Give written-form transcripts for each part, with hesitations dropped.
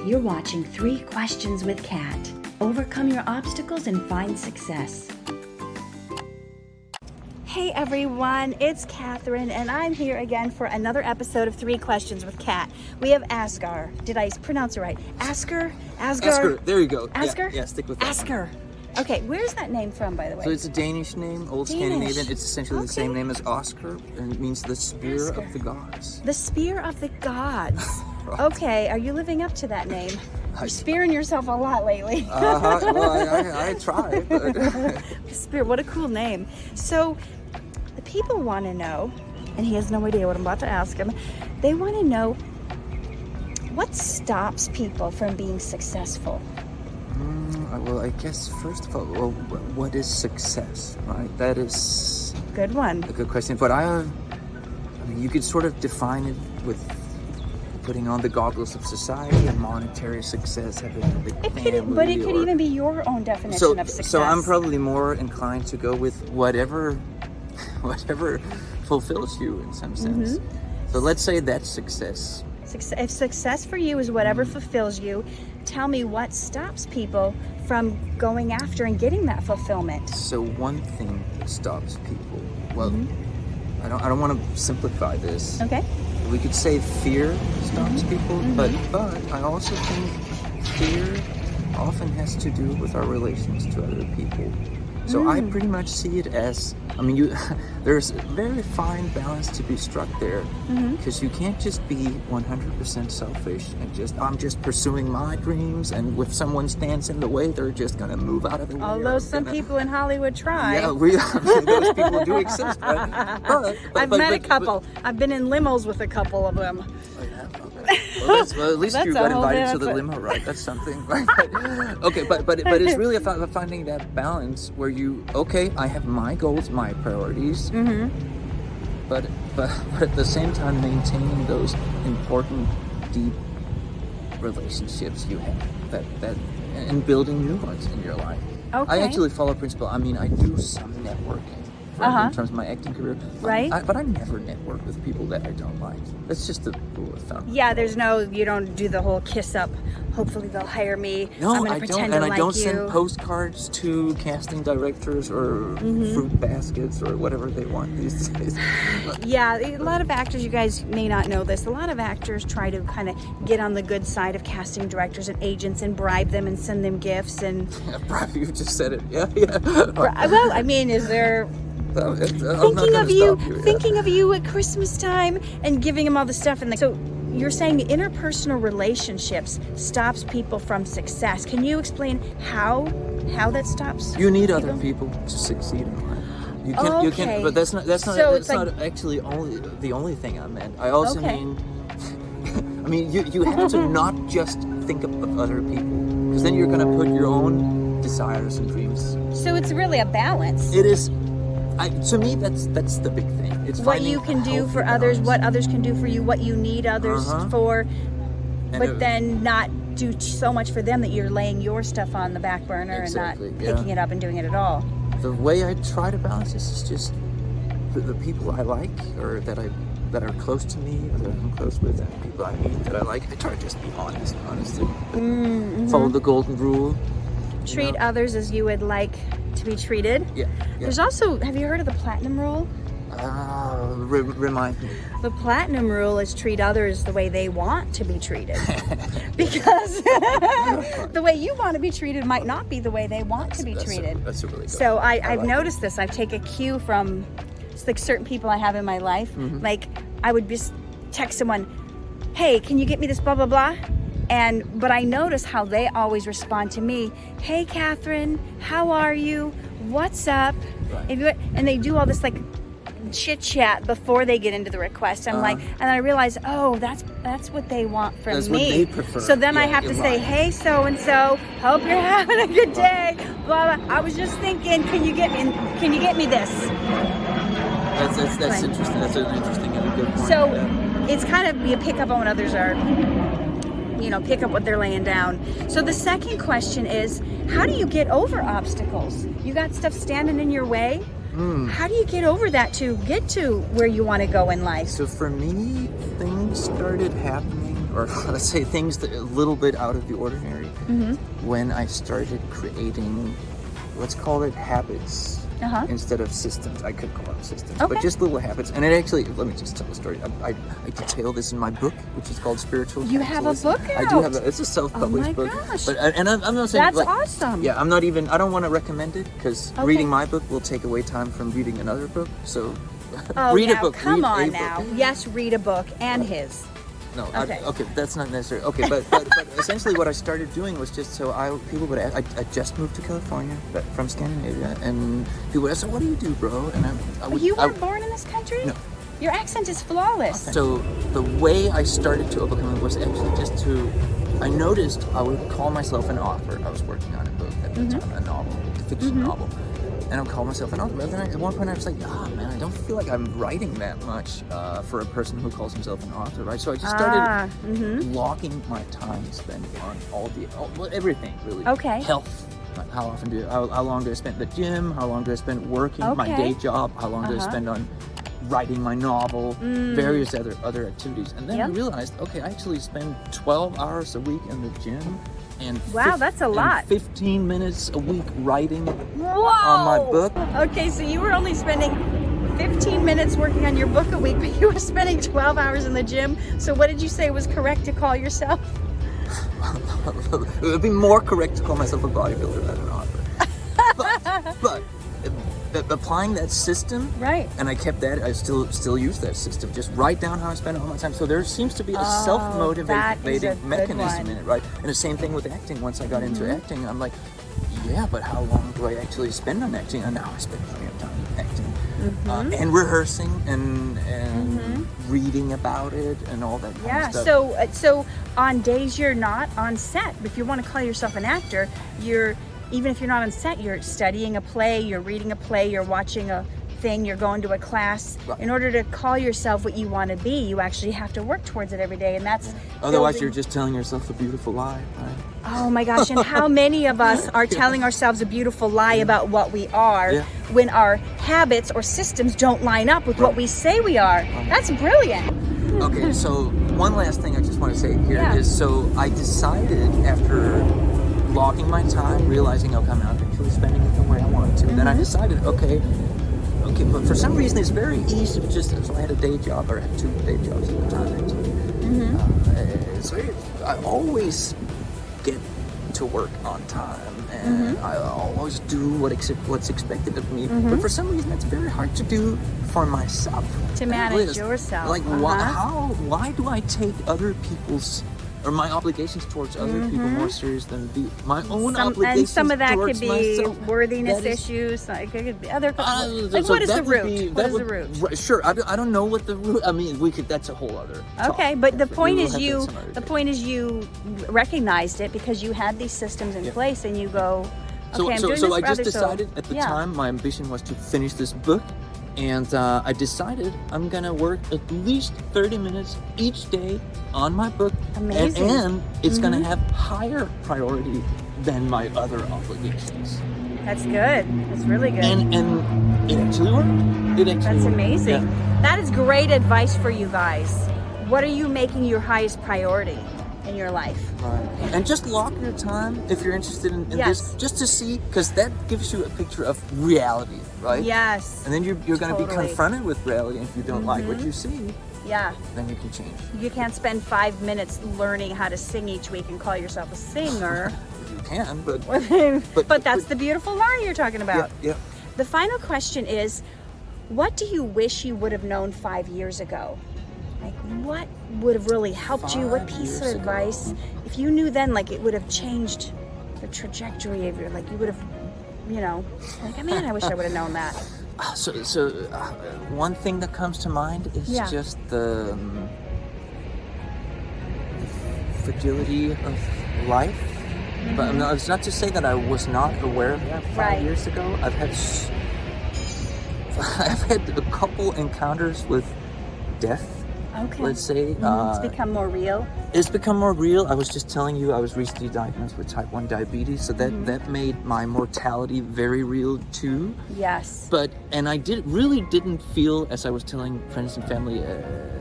You're watching 3 Questions with Kat. Overcome your obstacles and find success. Hey everyone, it's Catherine, and I'm here again for another episode of 3 Questions with Kat. We have Asger. Did I pronounce it right? Asger? Asger. There you go. Asger? Yeah, stick with that. Asger. Okay, where's that name from, by the way? So it's a Danish name, Old Scandinavian. It's essentially the same name as Oscar, and it means the spear of the gods. The spear of the gods. Right. Okay, are you living up to that name? You're spearing yourself a lot lately. Well, I try. But Spear, what a cool name. So, the people want to know, and he has no idea what I'm about to ask him. They want to know what stops people from being successful. Well, I guess first of all, what is success, right? That is Good one. a good question. But I mean, you could sort of define it with putting on the goggles of society and monetary success, having a big family. But it could even be your own definition of success. So I'm probably more inclined to go with whatever fulfills you in some sense. So let's say that's success. If success for you is whatever fulfills you, tell me what stops people from going after and getting that fulfillment. So one thing that stops people, well, I don't want to simplify this. Okay. We could say fear stops people, but I also think fear often has to do with our relations to other people. So I pretty much see it as, I mean, there's a very fine balance to be struck there, because you can't just be 100% selfish and I'm just pursuing my dreams, and if someone stands in the way, they're just going to move out of the way. Although some people in Hollywood try. Yeah, those people do exist, right? I've met a couple. I've been in limos with a couple of them. Oh, yeah? Okay. Well, at least you got invited to the limo ride. That's something, right? Okay, but it's really about finding that balance where I have my goals, my priorities, but at the same time maintaining those important, deep relationships you have that and building new ones in your life. Okay. I actually follow a principle. I mean, I do some networking. In terms of my acting career, right? But I never network with people that I don't like. That's just the rule of thumb. Yeah, you don't do the whole kiss up. Hopefully they'll hire me. No, I'm gonna I pretend don't, to and like I don't you. send postcards to casting directors or fruit baskets or whatever they want these days. Yeah, a lot of actors, you guys may not know this, a lot of actors try to kind of get on the good side of casting directors and agents and bribe them and send them gifts and... Yeah, bribe, you just said it. Yeah. Well, I mean, is there... Thinking of you at Christmas time and giving them all the stuff. So you're saying interpersonal relationships stops people from success. Can you explain how that stops? You need other people to succeed in life. You can, but that's not actually the only thing I meant. I also mean, I mean, you have to not just think of other people, because then you're going to put your own desires and dreams. So it's really a balance. It is. To me, that's the big thing. It's what you can do for others, what others can do for you, what you need others for, but then not do so much for them that you're laying your stuff on the back burner and not picking it up and doing it at all. The way I try to balance this is just the people I like, or that are close to me, or that I'm close with, and people I meet that I like. I try to just be honest, honestly. Follow the golden rule. Treat others as you would like to be treated. Yeah. There's also, have you heard of the platinum rule? Remind me. The platinum rule is treat others the way they want to be treated. Because the way you want to be treated might not be the way they want to be treated. That's a really good. So I've noticed this. I take a cue from like certain people I have in my life. Like I would just text someone, hey, can you get me this blah, blah, blah? But I notice how they always respond to me. Hey, Catherine, how are you? What's up? Right. And they do all this like chit chat before they get into the request. I'm like, and I realize, oh, that's what they want from that's me. What they prefer. So then I have to say, hey, so and so, hope you're having a good day. Blah, blah. I was just thinking, can you get me this? That's interesting. That's an interesting and a good point. So it's kind of you pick up on what others are. Pick up what they're laying down. So the second question is, how do you get over obstacles? You got stuff standing in your way. How do you get over that to get to where you want to go in life? So for me, things started happening or let's say things that are a little bit out of the ordinary, Mm-hmm. when I started creating, let's call it habits. Uh-huh. Instead of systems. I could call them systems, Okay. but just little habits. And it actually, let me just tell a story. I detail this in my book, which is called Spiritual You have a Capitalism. book I do have out? it's a self-published Oh my book. gosh. But and I'm not saying That's like, awesome. yeah, I'm not even. I don't want to recommend it because Okay. reading my book will take away time from reading another book. So Oh, read now, a book. come read on a now. Book. Yes, read a book and his. No, Okay. okay, that's not necessary. Okay, but essentially what I started doing was just so people would ask. I just moved to California from Scandinavia, and people would ask, "So what do you do, bro?" And I would. You weren't born in this country? No. Your accent is flawless. So the way I started to overcome it was actually just to. I noticed I would call myself an author. I was working on a book at the time, a novel, a fiction novel. And I'll call myself an author. But then at one point I was like, man, I don't feel like I'm writing that much for a person who calls himself an author, right? So I just started logging my time spent on everything, really. Okay. Health. Like how long do I spend at the gym? How long do I spend working my Okay. day job? How long do I spend on writing my novel? Various other activities. And then I Yep. realized, okay, I actually spend 12 hours a week in the gym. And Wow, that's a and lot. 15 minutes a week writing Whoa! on my book. Okay, so you were only spending 15 minutes working on your book a week, but you were spending 12 hours in the gym. So what did you say was correct to call yourself? It would be more correct to call myself a bodybuilder than an author. but applying that system, Right. and I kept that. I still use that system. Just write down how I spend all my time. So there seems to be a self-motivating that is a good mechanism one. in it, right? And the same thing with acting. Once I got into acting, I'm like, yeah, but how long do I actually spend on acting? And now I spend plenty of time acting and rehearsing and reading about it and all that kind Yeah. of stuff. So on days you're not on set, if you want to call yourself an actor, even if you're not on set, you're studying a play, you're reading a play, you're watching a thing, you're going to a class. Right. In order to call yourself what you want to be, you actually have to work towards it every day, and that's Otherwise, building- you're just telling yourself a beautiful lie, right? Oh my gosh, and how many of us are telling ourselves a beautiful lie about what we are when our habits or systems don't line up with what we say we are? That's brilliant. Okay, so one last thing I just want to say here is, Yeah. so I decided after logging my time, realizing, okay, I'm not actually spending it the way I wanted to, then I decided, okay, but for some reason it's very easy to just, so I had a day job, or I had 2 day jobs at the time actually. So I always get to work on time, and I always do what's expected of me. But for some reason, it's very hard to do for myself. To And it manage really is. yourself. Like, why do I take other people's or my obligations towards other people more serious than my own obligations? And some of that towards could be myself? worthiness That is- issues. Like it could be other. Like so what is that the would root? be- What that is the would- root? right, sure, I don't know what the root. I mean, we could. That's a whole other. Okay, talk. but the We point will is have that some other the day. point is you recognized it because you had these systems in place, and you go, okay, So I'm so doing so this I for just others, decided at the yeah. time my ambition was to finish this book, and I decided I'm gonna work at least 30 minutes each day on my book. Amazing. And it's gonna have higher priority than my other obligations. That's good. That's really good. And it actually worked. It actually That's worked. amazing. Yeah. That is great advice for you guys. What are you making your highest priority in your life? Right. And just lock your time if you're interested in Yes. this, just to see, because that gives you a picture of reality, right? Yes. And then you're going to be Totally. confronted with reality. And if you don't like what you see, Yeah. then you can change. You can't spend 5 minutes learning how to sing each week and call yourself a singer. You can, but but that's the beautiful lie you're talking about. yeah. The final question is, what do you wish you would have known 5 years ago? Like, what would have really helped you? What 5 piece of years ago. advice? If you knew then, like, it would have changed the trajectory of your, like, you would have, like, man, I wish I would have known that. So one thing that comes to mind is Yeah. just the fragility of life. But no, it's not to say that I was not aware of that 5 Right. years ago. I've had a couple encounters with death. Okay. Let's say It's become more real. it's become more real. I was just telling you I was recently diagnosed with type 1 diabetes, so that made my mortality very real too. Yes. And I didn't feel, as I was telling friends and family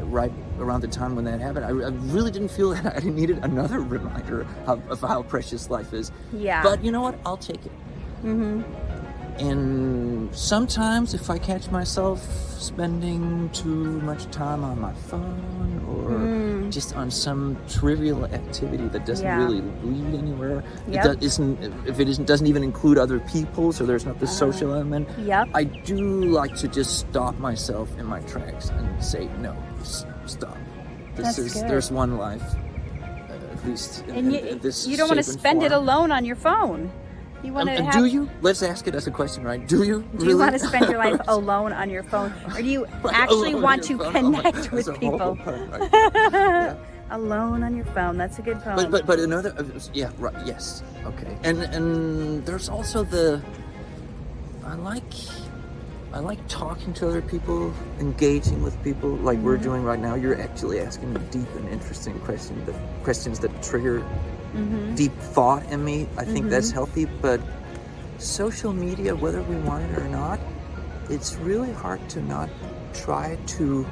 right around the time when that happened, I really didn't feel that I needed another reminder of how precious life is. Yeah. But you know what? I'll take it. Mm-hmm. And sometimes if I catch myself spending too much time on my phone or just on some trivial activity that doesn't really lead anywhere, Yep. doesn't even include other people, so there's not the social element, Yep. I do like to just stop myself in my tracks and say, no, stop. There's one life, at least And in this you don't want to shape and spend it form. alone on your phone. You want to Do you? Let's ask it as a question, right? Do you? Do you want to spend your life alone on your phone, or do you actually want to connect with people? Right. Yeah. Alone on your phone. That's a good poem. But another, yeah, right, yes, okay. And there's also I like talking to other people, engaging with people like we're doing right now. You're actually asking me deep and interesting questions that trigger deep thought in me. I think that's healthy, but social media, whether we want it or not, it's really hard to not try to,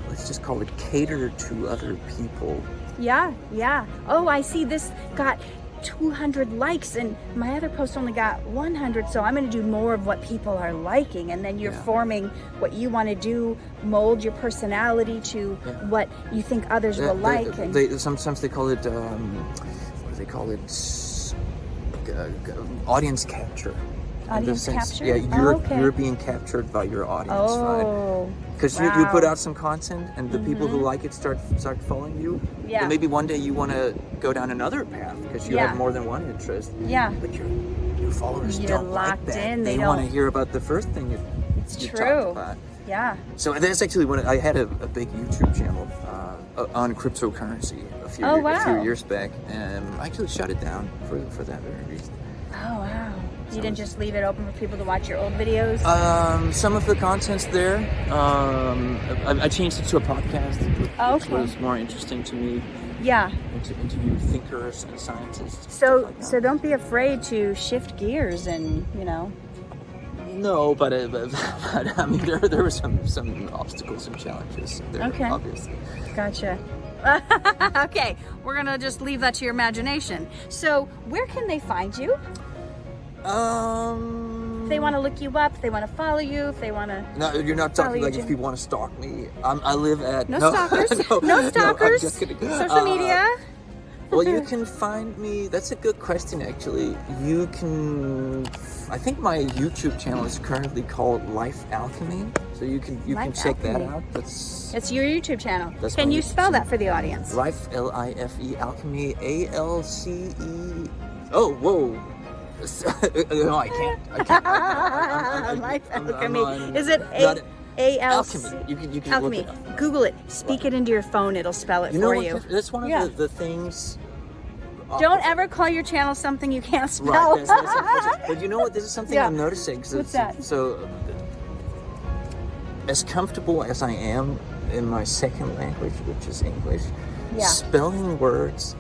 let's just call it, cater to other people. Yeah. Oh, I see this got 200 likes and my other post only got 100, so I'm going to do more of what people are liking, and then you're forming what you want to do, mold your personality to what you think others will like. Sometimes they call it what do they call it, audience capture. Audience capture? Yeah, you're being captured by your audience, right? Because you put out some content, and the people who like it start following you. Yeah. And maybe one day you want to go down another path because you have more than one interest. Yeah. But your followers You're don't locked like that. in. They want to hear about the first thing you talked about. Yeah. So that's actually when I had a big YouTube channel on cryptocurrency a few years back, and I actually shut it down for that very reason. Oh wow. You didn't just leave it open for people to watch your old videos? Some of the content's there. I changed it to a podcast, which was more interesting to me. Yeah. And to interview thinkers and scientists. So don't be afraid to shift gears and, No, but I mean, there were some obstacles and challenges there, obviously. Gotcha. Okay, we're gonna just leave that to your imagination. So where can they find you? If they want to look you up, if they want to follow you, if they want to... No, you're not talking like if people want to stalk me. I live at... No stalkers. No stalkers. No, I'm just kidding. Social media. Well, you can find me... That's a good question, actually. You can... I think my YouTube channel is currently called Life Alchemy. So you can check that out. It's your YouTube channel. Can you spell that for the audience? Life, L-I-F-E, Alchemy, A-L-C-E... Oh, whoa. No, I can't. Life Alchemy. Is it A-L-C? Alchemy. You can Alchemy. look it up. Google it. Speak it into your phone. It'll spell it for you. That's one of the things. Don't ever call your channel something you can't spell. Right, that's but you know what? This is something I'm noticing. What's that? So, as comfortable as I am in my second language, which is English, spelling words,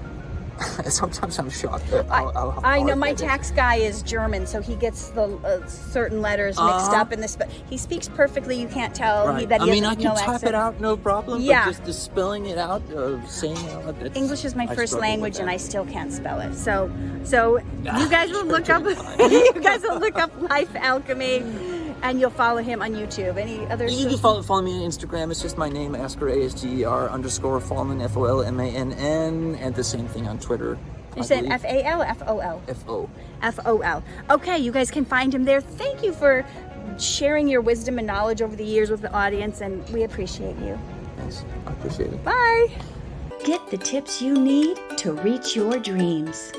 sometimes I'm shocked at how I know my tax guy is German, so he gets the certain letters mixed up in this. But he speaks perfectly. You can't tell that he I mean, I has can no type accent. it out, no problem. Yeah. But just the spelling it out, saying it out. English is my first language, and I still can't spell it. So you guys will look up. You guys will look up Life Alchemy, and you'll follow him on YouTube. Any other? You can follow me on Instagram. It's just my name, Asger, _Folmann, Folmann, and the same thing on Twitter. You said F-A-L or F-O-L? F-O. F-O-L. Okay, you guys can find him there. Thank you for sharing your wisdom and knowledge over the years with the audience, and we appreciate you. Thanks. I appreciate it. Bye. Get the tips you need to reach your dreams.